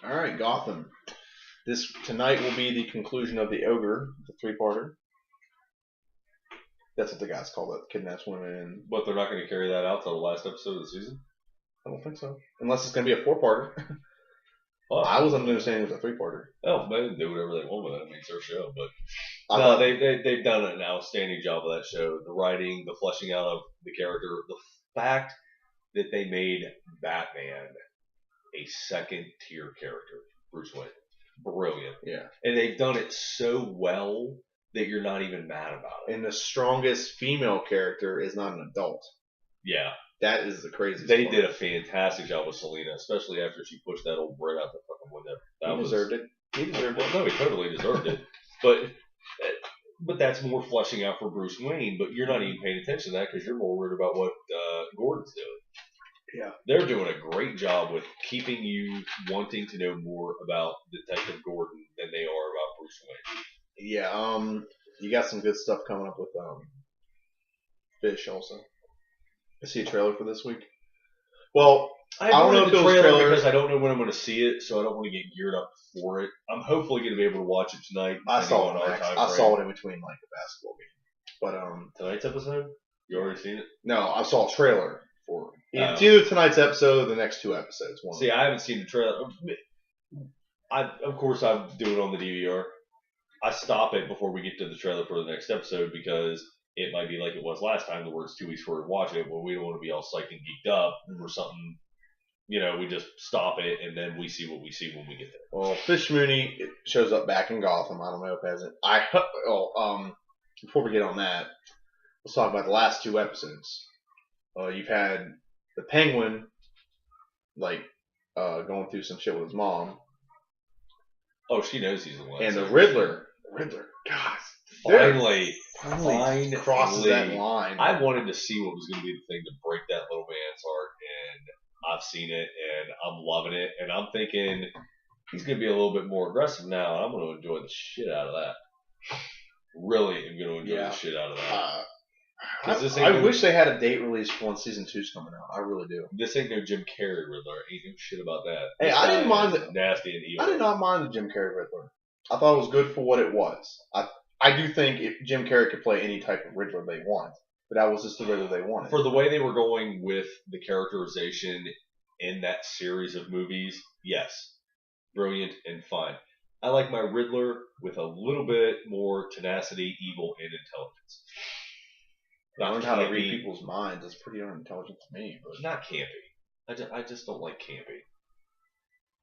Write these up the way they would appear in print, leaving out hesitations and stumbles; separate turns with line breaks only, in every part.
All right, Gotham. This tonight will be the conclusion of the Ogre, the three-parter. That's what the guys call it. Kidnaps women.
But they're not going to carry that out till the last episode of the season?
I don't think so. Unless it's going to be a four-parter.
Oh,
I was understanding it was a three-parter.
Oh, they can do whatever they want with it. I mean, it's their show. But
I thought
they've done an outstanding job of that show. The writing, the fleshing out of the character, the fact that they made Batman a second-tier character, Bruce Wayne. Brilliant.
Yeah.
And they've done it so well that you're not even mad about it.
And the strongest female character is not an adult.
Yeah.
That is the craziest
They
part.
did a fantastic job with Selena, especially after she pushed that old Brit out the fucking window.
He deserved it. He deserved it.
Well, no, he totally deserved it. But that's more fleshing out for Bruce Wayne. But you're not even paying attention to that because you're more worried about what Gordon's doing.
Yeah.
They're doing a great job with keeping you wanting to know more about Detective Gordon than they are about Bruce Wayne.
Yeah. You got some good stuff coming up with Fish also. I see a trailer for this week. Well,
I
don't know if
the
it was
trailer
trailer
because I don't know when I'm going to see it, so I don't want to get geared up for it. I'm hopefully going to be able to watch it tonight.
I saw
depending on
it.
our time
I
frame.
saw it in between like the basketball game. But
Tonight's episode? You already seen it?
no, I saw a trailer for it.
Oh.
It's either tonight's episode or the next two episodes. One.
See, I haven't seen the trailer. Of course, I do it on the DVR. I stop it before we get to the trailer for the next episode because it might be like it was last time, where it's 2 weeks before we watch it, where we don't want to be all psyched and geeked up or something. You know, we just stop it and then we see what we see when we get there.
Well, Fish Mooney shows up back in Gotham. I don't know if it hasn't. Before we get on that, let's talk about the last two episodes. You've had the Penguin, going through some shit with his mom,
Oh, she knows he's the one.
and the Riddler. God,
Finally
crosses that line.
I wanted to see what was going to be the thing to break that little man's heart, and I've seen it, and I'm loving it, and I'm thinking he's going to be a little bit more aggressive now, and I'm going to enjoy the shit out of that. Really am going to enjoy the shit out of that.
I wish they had a date release for when season 2's coming out. I really do.
This ain't no Jim Carrey Riddler. Ain't no shit about that.
Hey,
This
I
guy
didn't mind
is nasty and evil.
I did not mind the Jim Carrey Riddler. I thought it was good for what it was. I do think Jim Carrey could play any type of Riddler they want, but that was just the Riddler they wanted.
For the way they were going with the characterization in that series of movies, yes, brilliant and fine. I like my Riddler with a little bit more tenacity, evil, and intelligence.
I learned how to read people's minds. It's pretty unintelligent to me, but
not campy. I just don't like campy.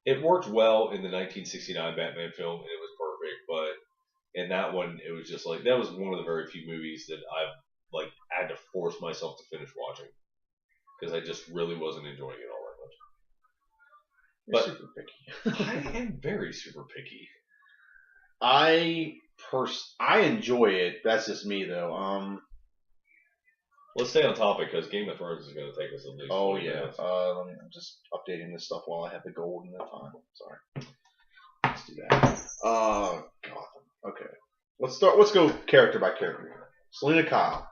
It worked well in the 1969 Batman film, and it was perfect. But in that one, it was just like that was one of the very few movies that I've had to force myself to finish watching because I just really wasn't enjoying it all that much.
you're super picky.
I am very super picky.
I enjoy it. That's just me though.
Let's stay on topic because Game of Thrones is going to take us at least.
Oh
40
yeah.
minutes.
I'm just updating this stuff while I have the gold and the time. Sorry. Let's do that. Gotham. Okay. Let's go character by character. Selena Kyle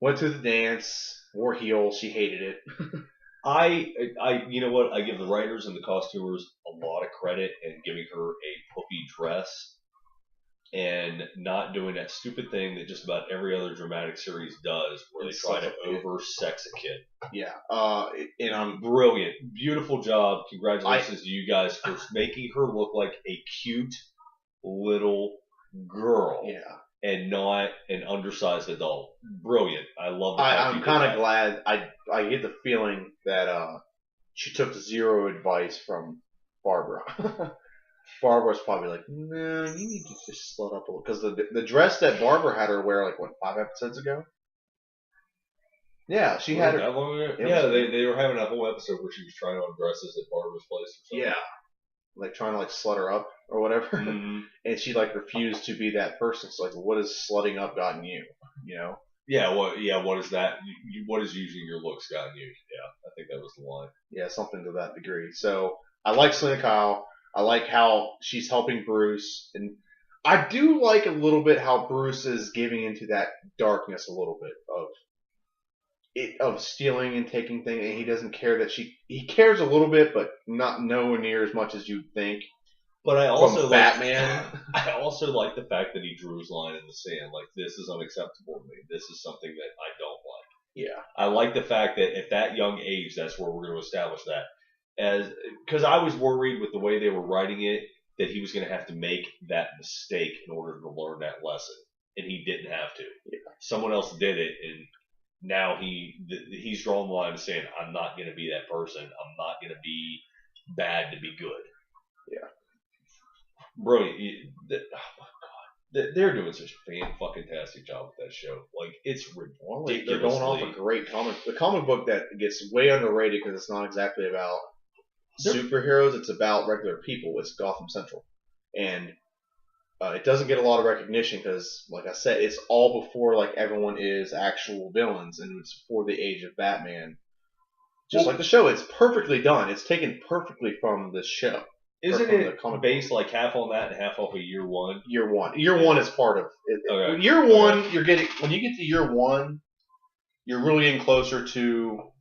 went to the dance, wore heels. She hated it.
You know what? I give the writers and the costumers a lot of credit in giving her a poofy dress and not doing that stupid thing that just about every other dramatic series does, where they try to over-sex a kid.
Yeah. And I'm
brilliant, beautiful job. Congratulations to you guys for making her look like a cute little girl.
Yeah.
And not an undersized adult. Brilliant. I love it.
I'm kind of glad. I get the feeling that she took zero advice from Barbara. Barbara's probably like, no, you need to just slut up a little. Because the dress that Barbara had her wear, 5 episodes ago? Yeah, she had her.
That long ago? Yeah, they were having a whole episode where she was trying on dresses at Barbara's place or something.
Yeah. Trying to slut her up or whatever.
Mm-hmm.
And she refused to be that person. It's what has slutting up gotten you? You know?
Yeah, what is that? What has using your looks gotten you? Yeah, I think that was the line.
Yeah, something to that degree. So I like Selena Kyle. I like how she's helping Bruce, and I do like a little bit how Bruce is giving into that darkness a little bit of of stealing and taking things, and he doesn't care that he cares a little bit, but not nowhere near as much as you'd think.
But I also
Batman.
I also like the fact that he drew his line in the sand. Like, this is unacceptable to me. This is something that I don't like.
Yeah.
I like the fact that at that young age, that's where we're going to establish that. Because I was worried with the way they were writing it that he was going to have to make that mistake in order to learn that lesson, and he didn't have to.
Yeah.
Someone else did it, and now he's drawn the line saying, "I'm not going to be that person. I'm not going to be bad to be good."
Yeah.
Bro, oh my god, they're doing such a fan-fucking-tastic job with that show. Like, it's ridiculous.
They're going off a great comic. The comic book that gets way underrated because it's not exactly about superheroes. It's about regular people. It's Gotham Central, and it doesn't get a lot of recognition because, like I said, it's all before like everyone is actual villains, and it's before the age of Batman. Just like the show, it's perfectly done. It's taken perfectly from the show.
Isn't it based like half on that and half off of year one?
Year one is part of it.
Okay.
Year one, you're getting when you get to year one, you're really getting closer to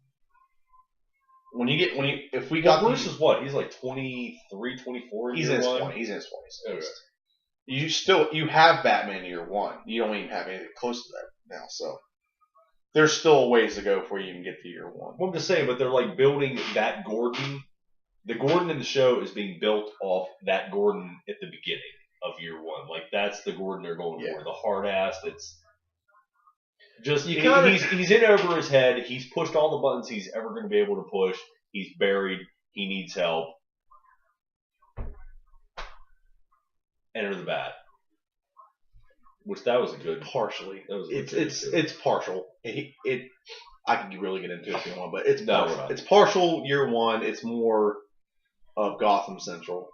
if we got
Bruce is what? He's like 23, 24
He's in his 20s. He's in his 20s. Okay. You have Batman year one. You don't even have anything close to that now. So there's still a ways to go before you even get to year one.
Well, I'm just saying, but they're like building that Gordon. The Gordon in the show is being built off that Gordon at the beginning of year one. Like, that's the Gordon they're going for. The hard ass that's just he's in over his head. He's pushed all the buttons he's ever going to be able to push. He's buried. He needs help. Enter the Bat. Which that was a good.
Partially.
That was
it's partial. I can really get into it if you want, but it's
no,
partial. It's partial year one. It's more of Gotham Central.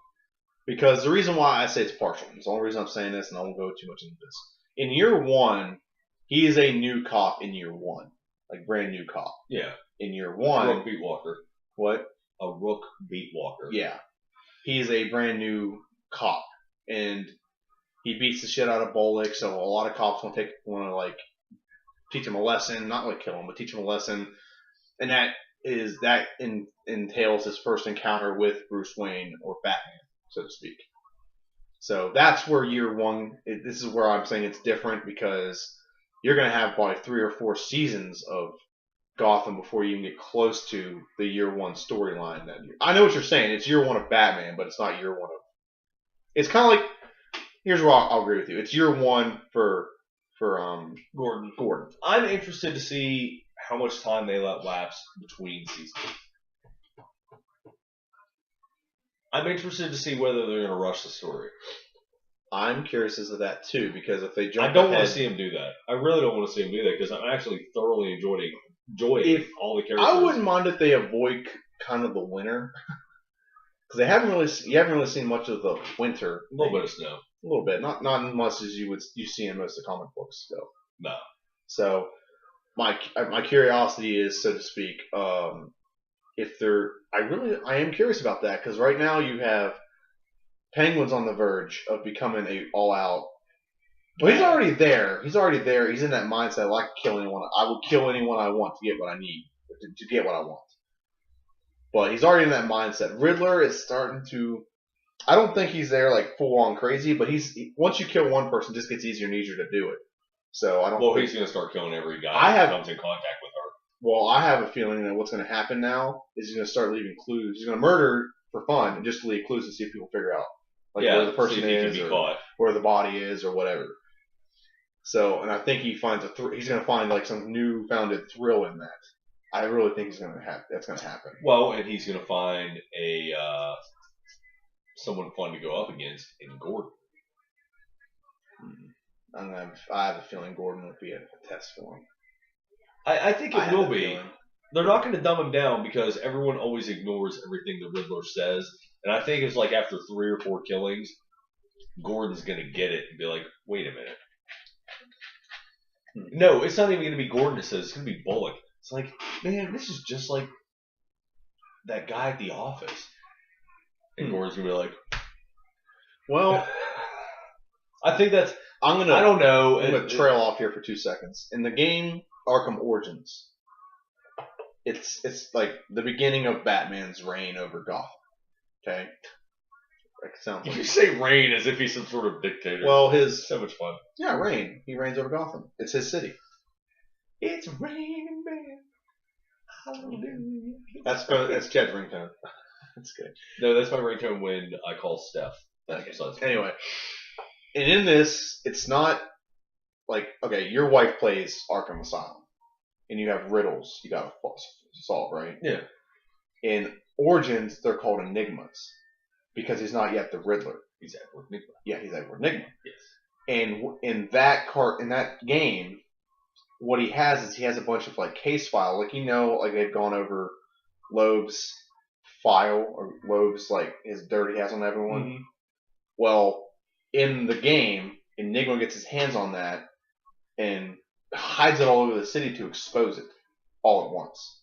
Because the reason why I say it's partial, it's the only reason I'm saying this, and I won't go too much into this. In year one, he is a new cop in year one. Like, brand new cop.
Yeah.
In year one.
A Rook beat Walker.
What?
A Rook beat Walker.
Yeah. He is a brand new cop. And he beats the shit out of Bullock, so a lot of cops want to like teach him a lesson, not like kill him, but teach him a lesson. And that entails his first encounter with Bruce Wayne or Batman, so to speak. So that's where year one. This is where I'm saying it's different because you're going to have probably 3 or 4 seasons of Gotham before you even get close to the year one storyline. I know what you're saying. It's year one of Batman, but it's not year one of. It's kind of like. Here's where I'll agree with you. It's year one for
Gordon.
Gordon.
I'm interested to see how much time they let lapse between seasons. I'm interested to see whether they're going to rush the story.
I'm curious as to that too, because if they jump
I don't
want
to see him do that. I really don't want to see him do that because I'm actually thoroughly enjoying all the characters.
I wouldn't mind if they avoid kind of the winter. Because you haven't really seen much of the winter.
A little bit of snow.
A little bit, not as much as you see in most of the comic books. So.
No.
So my curiosity is, so to speak, if they're I am curious about that because right now you have Penguin's on the verge of becoming a all out. Well, he's already there. He's in that mindset. I like to kill anyone. I will kill anyone I want to get what I need to get what I want. But he's already in that mindset. Riddler is starting to. I don't think he's there like full on crazy, but once you kill one person, it just gets easier and easier to do it. So I don't.
Well, he's going to start killing every guy who comes in contact with her.
Well, I have a feeling that what's going to happen now is he's going to start leaving clues. He's going to murder for fun and just leave clues to see if people figure out where the person is, or where the body is, or whatever. So, and I think he finds he's going to find like some new-founded thrill in that. I really think that's going to happen.
Well, and he's going to find someone fun to go up against in Gordon.
I have a feeling Gordon will be a test for him.
I think it will be. Feeling. They're not going to dumb him down because everyone always ignores everything the Riddler says. And I think it's like after 3 or 4 killings, Gordon's going to get it and be like, wait a minute. No, it's not even going to be Gordon that says it's going to be Bullock. It's like, man, this is just like that guy at the office. And Gordon's going to be like,
well,
I think that's, I don't know.
I'm going to trail off here for 2 seconds. In the game Arkham Origins, it's like the beginning of Batman's reign over Gotham. Okay, like sounds
You
like
say reign as if he's some sort of dictator.
well his
so much fun.
reign. He reigns over Gotham. It's his city. It's raining man. Hallelujah. That's Jed's ringtone. That's good.
No, that's my ringtone when I call Steph.
Okay. Anyway, and in this, it's not like okay, your wife plays Arkham Asylum, and you have riddles you gotta solve, right?
Yeah.
In Origins, they're called enigmas because he's not yet the Riddler.
He's Edward Nigma.
Yeah, he's Edward Nigma.
Yes.
And in that game, what he has is he has a bunch of like case file, like like they've gone over Loeb's file or Loeb's like his dirt he has on everyone.
Mm-hmm.
Well, in the game, Enigma gets his hands on that and hides it all over the city to expose it all at once.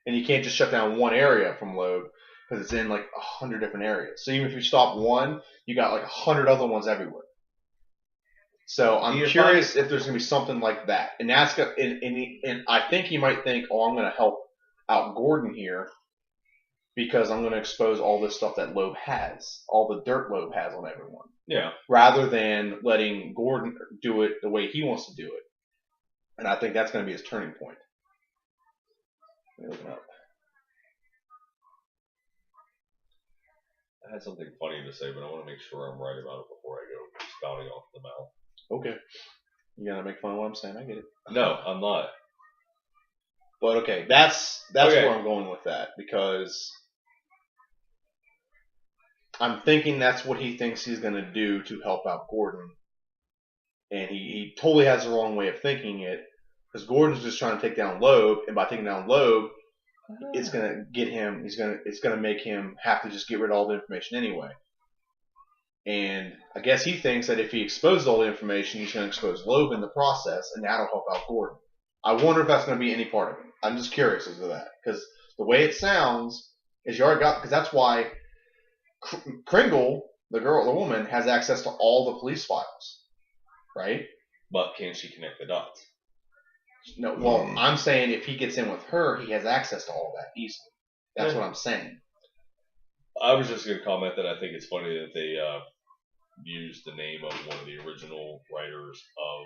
And you can't just shut down one area from Loeb because it's in like 100 different areas. So even if you stop one, you got like 100 other ones everywhere. So I'm curious if there's going to be something like that. And that's and I think he might think, oh, I'm going to help out Gordon here because I'm going to expose all this stuff that Loeb has, all the dirt Loeb has on everyone.
Yeah.
Rather than letting Gordon do it the way he wants to do it. And I think that's going to be his turning point. Let me look it up.
I had something funny to say, but I want to make sure I'm right about it before I go spouting off the mouth.
Okay. You gotta make fun of what I'm saying. I get it.
No, I'm not.
But okay, that's where I'm going with that because I'm thinking that's what he thinks he's gonna do to help out Gordon, and he totally has the wrong way of thinking it because Gordon's just trying to take down Loeb, and by taking down Loeb, it's gonna get him. It's gonna make him have to just get rid of all the information anyway. And I guess he thinks that if he exposes all the information, he's going to expose Loeb in the process, and that'll help out Gordon. I wonder if that's going to be any part of it. I'm just curious as to that. Because the way it sounds is you already got... Because that's why Kringle, the woman, has access to all the police files. Right?
But can she connect the dots?
No, well, I'm saying if he gets in with her, he has access to all that easily. That's what I'm saying.
I was just going to comment that I think it's funny that they used the name of one of the original writers of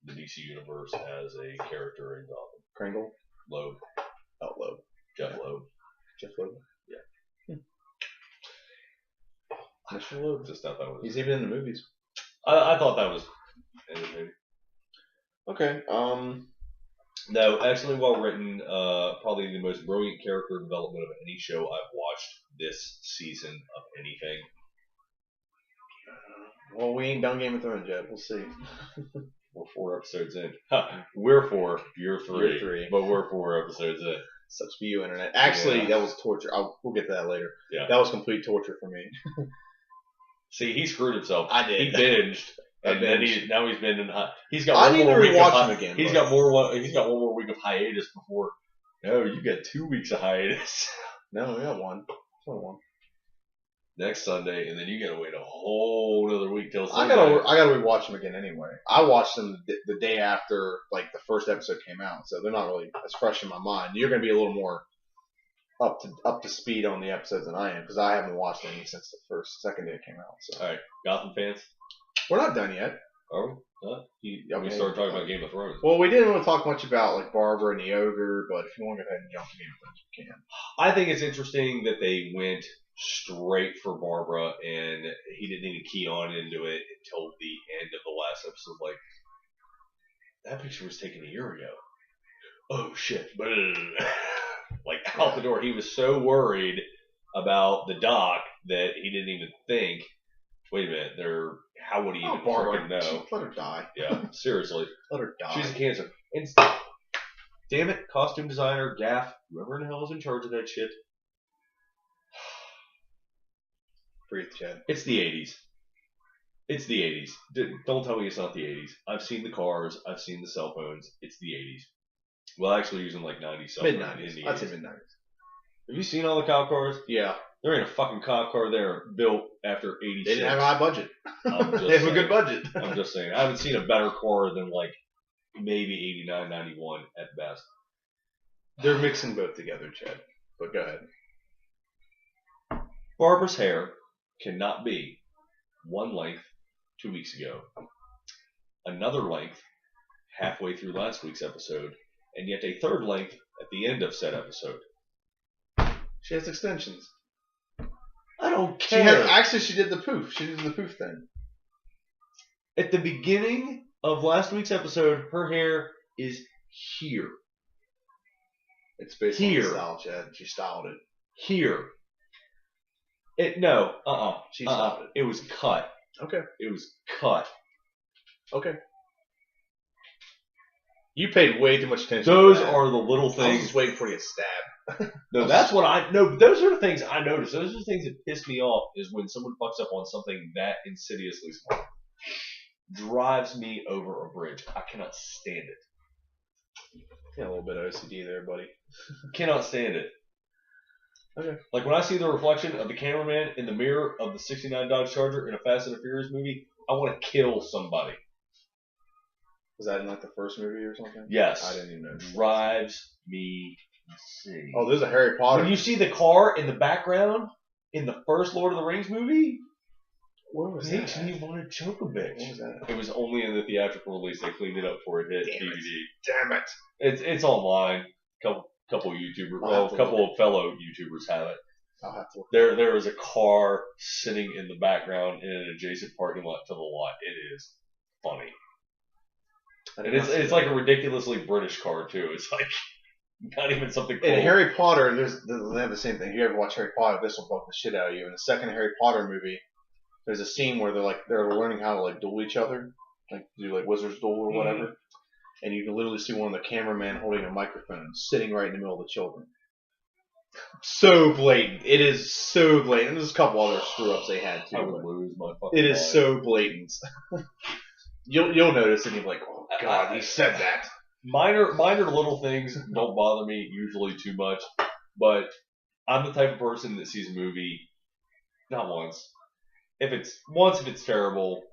the DC Universe as a character in Gotham.
Kringle?
Loeb.
Oh, Loeb.
Jeff Loeb.
Jeff Loeb?
Yeah.
Mr. Loeb.
Just thought that was...
He's even in the movies.
I thought that was entertaining.
Okay.
No, excellently well written. Probably the most brilliant character development of any show I've watched this season of anything.
Well, we ain't done Game of Thrones yet. We'll see.
We're 4 episodes in. We're 4. You're 3.
You're 3.
But we're 4 episodes in.
Sucks for you, Internet. Actually, that was torture. We'll get to that later.
Yeah.
That was complete torture for me.
See, he screwed himself.
I did.
He binged. And then now he's been in. He's got
I
one
need
more
to
week
rewatch him again.
He's got one more week of hiatus before. No, you got 2 weeks of hiatus.
No, we got one. One.
Next Sunday, and then you gotta wait a whole another week till
Sunday. I gotta rewatch them again anyway. I watched them the day after like the first episode came out, so they're not really as fresh in my mind. You're gonna be a little more up to speed on the episodes than I am because I haven't watched any since the second day it came out. So.
All right, Gotham fans.
We're not done yet.
Oh, we started talking about Game of Thrones.
Well, we didn't really talk much about like Barbara and the Ogre, but if you want to go ahead and jump to Game of Thrones, you can.
I think it's interesting that they went straight for Barbara, and he didn't even key on into it until the end of the last episode. Like, that picture was taken a year ago. Oh shit! Like out the door, he was so worried about the doc that he didn't even think. Wait a minute, how would he even fucking know?
Let her die.
Yeah, seriously.
Let her die.
She's a cancer. And damn it, costume designer, Gaff, whoever in the hell is in charge of that shit.
Breathe, Chad.
It's the 80s. It's the 80s. Don't tell me it's not the 80s. I've seen the cars. I've seen the cell phones. It's the 80s. Well, actually using like 90s cell phones.
Mid-90s. I'd say mid-90s.
Have you seen all the cop cars?
Yeah.
There ain't a fucking cop car there built after 86.
They didn't have a high budget. They have a good budget.
I'm just saying. I haven't seen a better car than like maybe 89, 91 at best.
They're mixing both together, Chad. But go ahead.
Barbara's hair cannot be one length 2 weeks ago, another length halfway through last week's episode, and yet a third length at the end of said episode.
She has extensions.
I don't care.
Actually, she did the poof. She did the poof thing.
At the beginning of last week's episode, her hair is here.
It's based on the style, Chad. She styled it.
Here. She styled it. It was cut.
Okay.
It was cut.
Okay. You paid way too much attention.
Those are the little things.
I was just waiting for you to stab.
No, that's what I. No, those are the things I noticed. Those are the things that piss me off. Is when someone fucks up on something that insidiously small. Drives me over a bridge. I cannot stand it.
Yeah, a little bit of OCD there, buddy.
Cannot stand it.
Okay.
Like when I see the reflection of the cameraman in the mirror of the '69 Dodge Charger in a Fast and the Furious movie, I want to kill somebody.
Was that in like the first movie or something?
Yes.
I didn't even know.
Drives me insane.
Oh, there's a Harry Potter.
When you see the car in the background in the first Lord of the Rings movie,
where was
it makes me want to choke a bitch.
What was that?
It was only in the theatrical release. They cleaned it up before it hit DVD.
Damn it!
It's online. Couple YouTubers, a couple of fellow YouTubers have it.
I'll have to look.
There is a car sitting in the background in an adjacent parking lot to the lot. It is funny. And it's like a ridiculously British car too. It's like not even something cool.
In Harry Potter, they have the same thing. If you ever watch Harry Potter, this will bug the shit out of you. In the second Harry Potter movie, there's a scene where they're learning how to like duel each other, like do like wizard's duel or whatever. And you can literally see one of the cameramen holding a microphone sitting right in the middle of the children. So blatant. It is so blatant. And there's a couple other screw-ups they had too.
I would lose my fucking
It is
mind.
so blatant. You'll notice and you're like, oh god, he said that.
Minor little things don't bother me usually too much, but I'm the type of person that sees a movie not once. If it's terrible,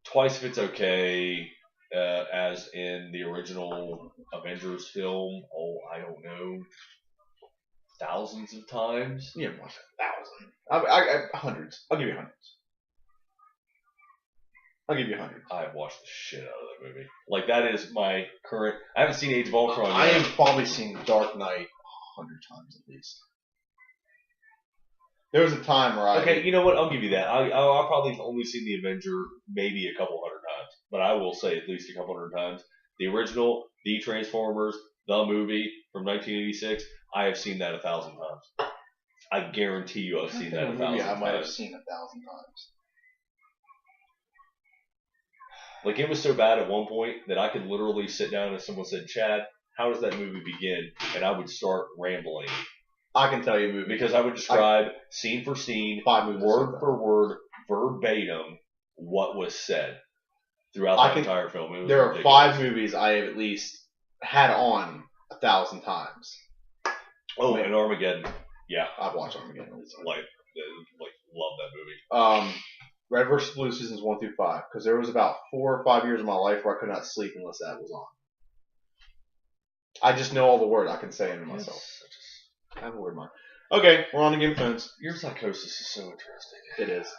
twice if it's okay. As in the original Avengers film, I don't know, thousands of times.
You haven't watched 1,000. I hundreds. I'll give you hundreds.
I've watched the shit out of that movie. Like, that is my current... I haven't seen Age of Ultron
I
yet.
have probably seen Dark Knight 100 times at least. There was a time where
Okay, you know what? I'll give you that. I'll probably only seen The Avenger maybe a couple hundred times. But I will say at least a couple hundred times. The original, The Transformers, the movie from 1986, I have seen that 1,000 times. I guarantee you I've seen that 1,000 times.
I might have seen 1,000 times.
Like, it was so bad at one point that I could literally sit down and someone said, Chad, how does that movie begin? And I would start rambling.
I can tell you a movie.
Because I would describe scene for scene, word for word, verbatim, what was said throughout the entire film.
There are 5 movies I have at least had on 1,000 times.
Oh, and Armageddon. Yeah.
I've watched Armageddon.
Like, love that movie.
Red vs. Blue seasons 1 through 5. Because there was about 4 or 5 years of my life where I could not sleep unless that was on. I just know all the words. I can say them to myself. I have a weird mind. Okay, we're on to Game of Thrones.
Your psychosis is so interesting.
It is.